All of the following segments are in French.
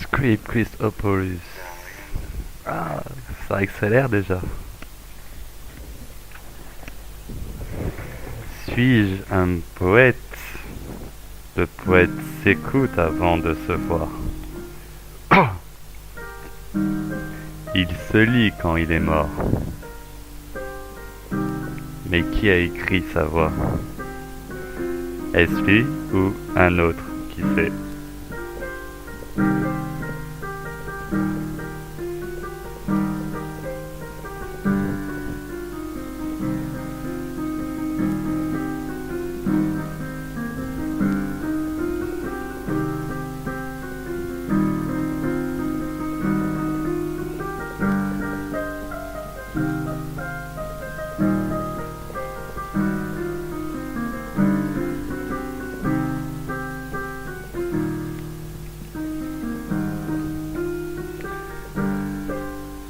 Script Christopoulos. Ah, ça accélère déjà. Suis-je un poète? Le poète s'écoute avant de se voir. Il se lit quand il est mort. Mais qui a écrit sa voix? Est-ce lui ou un autre? Qui sait?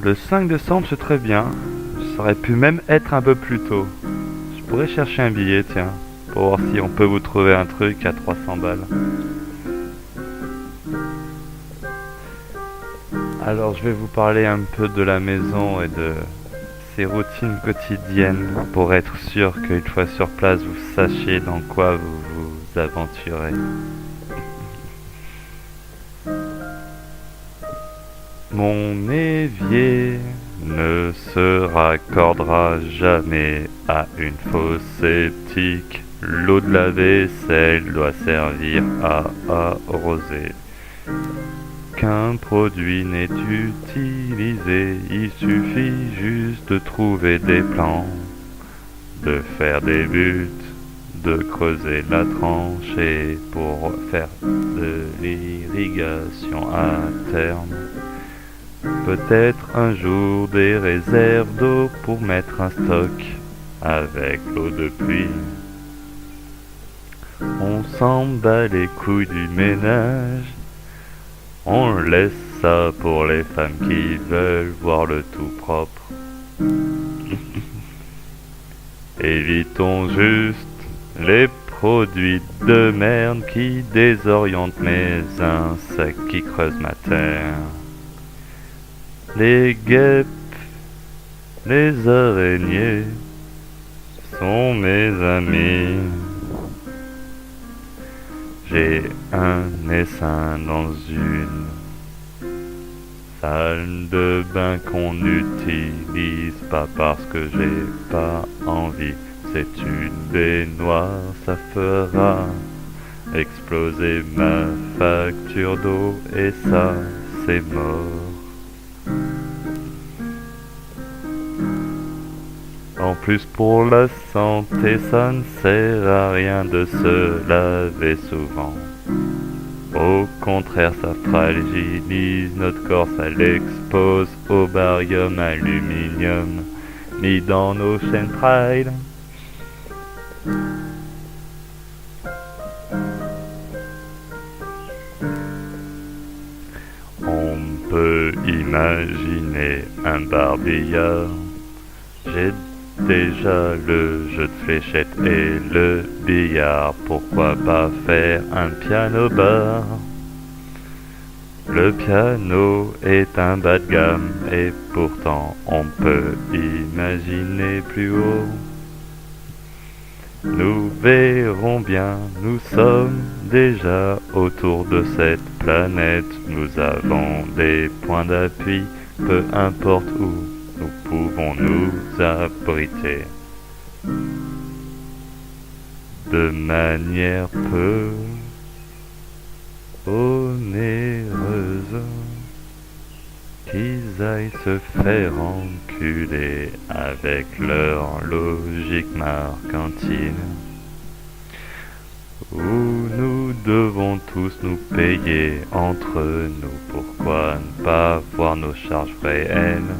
Le 5 décembre, c'est très bien. Ça aurait pu même être un peu plus tôt. Je pourrais chercher un billet, tiens, pour voir si on peut vous trouver un truc à 300 balles. Alors, je vais vous parler un peu de la maison et de ses routines quotidiennes pour être sûr qu'une fois sur place, vous sachiez dans quoi vous vous aventurez. Mon évier ne se raccordera jamais à une fosse sceptique. L'eau de la vaisselle doit servir à arroser. Qu'un produit n'est utilisé, il suffit juste de trouver des plans, de faire des buts, de creuser la tranchée pour faire de l'irrigation à terme. Peut-être un jour des réserves d'eau pour mettre un stock avec l'eau de pluie. On s'en bat les couilles du ménage, on laisse ça pour les femmes qui veulent voir le tout propre. Évitons juste les produits de merde qui désorientent mes insectes qui creusent ma terre. Les guêpes, les araignées sont mes amis. J'ai un essaim dans une salle de bain qu'on n'utilise pas parce que j'ai pas envie. C'est une baignoire, ça fera exploser ma facture d'eau et ça, c'est mort. En plus pour la santé, ça ne sert à rien de se laver souvent. Au contraire, ça fragilise notre corps, ça l'expose au barium aluminium mis dans nos chaînes trail. On peut imaginer un barbillard. J'ai déjà le jeu de fléchettes et le billard, pourquoi pas faire un piano-bar? Le piano est un bas de gamme et pourtant on peut imaginer plus haut. Nous verrons bien, nous sommes déjà autour de cette planète, nous avons des points d'appui, peu importe où. Nous pouvons nous abriter de manière peu onéreuse. Qu'ils aillent se faire enculer avec leur logique mercantile, où nous devons tous nous payer entre nous. Pourquoi ne pas voir nos charges réelles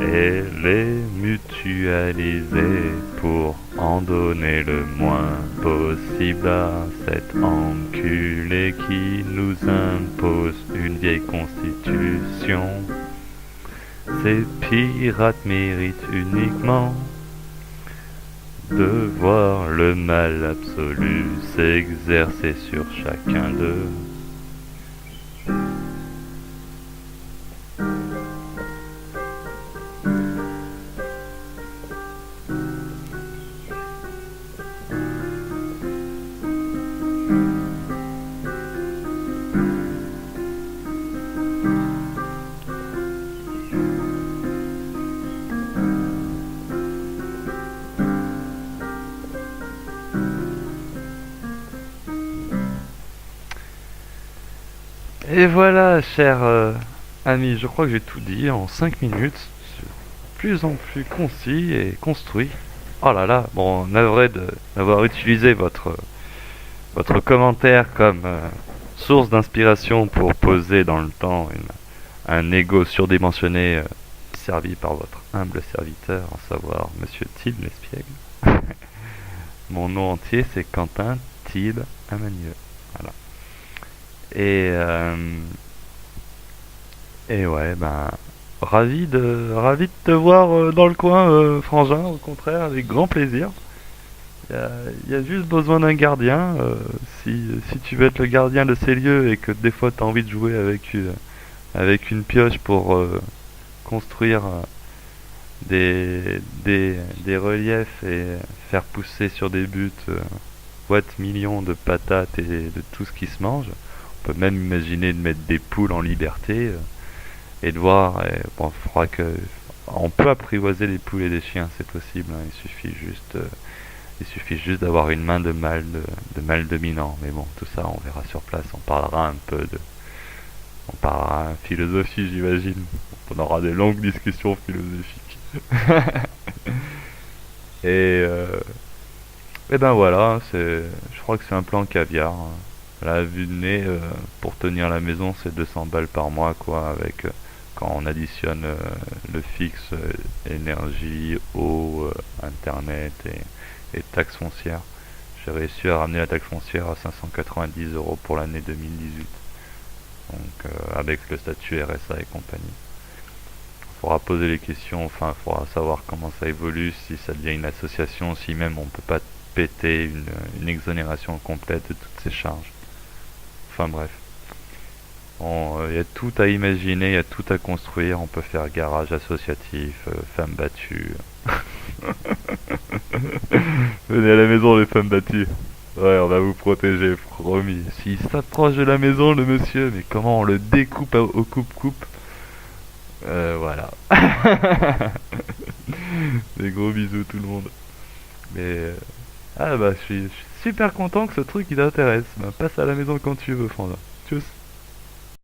et les mutualiser pour en donner le moins possible à cet enculé qui nous impose une vieille constitution. Ces pirates méritent uniquement de voir le mal absolu s'exercer sur chacun d'eux. Et voilà, cher ami, je crois que j'ai tout dit en 5 minutes. C'est plus en plus concis et construit. Oh là là, bon, navré d'avoir utilisé votre commentaire comme source d'inspiration pour poser dans le temps un ego surdimensionné servi par votre humble serviteur, à savoir Monsieur Thiel Lespiègle. Mon nom entier c'est Quentin Thiel Amanieu. Voilà. Et, euh, et ouais, ben, ravi de te voir dans le coin, Frangin, au contraire, avec grand plaisir. Il y a juste besoin d'un gardien. Si tu veux être le gardien de ces lieux et que des fois tu as envie de jouer avec une pioche pour construire des reliefs et faire pousser sur des buts millions de patates et de tout ce qui se mange. On peut même imaginer de mettre des poules en liberté et de voir. Et, bon, faudra que on peut apprivoiser les poules et les chiens, c'est possible. Hein, il suffit juste d'avoir une main de mâle dominant. Mais bon, tout ça, on verra sur place. On parlera philosophie, j'imagine. On aura des longues discussions philosophiques. et, euh, et ben voilà, je crois que c'est un plan caviar. Hein. La vue de nez, pour tenir la maison, c'est 200 balles par mois, quoi, avec quand on additionne le fixe, énergie, eau, internet et taxes foncières. J'ai réussi à ramener la taxe foncière à 590 euros pour l'année 2018. Donc avec le statut RSA et compagnie. Il faudra poser les questions, enfin il faudra savoir comment ça évolue, si ça devient une association, si même on peut pas péter une exonération complète de toutes ces charges. Enfin bref. Il y a tout à imaginer, il y a tout à construire, on peut faire garage associatif, femmes battues. Venez à la maison les femmes battues. Ouais, on va vous protéger, promis. S'il s'approche de la maison, le monsieur, mais comment on le découpe au coupe-coupe. Voilà. Des gros bisous tout le monde. Mais ah bah je suis super content que ce truc il t'intéresse. Bah, passe à la maison quand tu veux, Franda. Tchuss.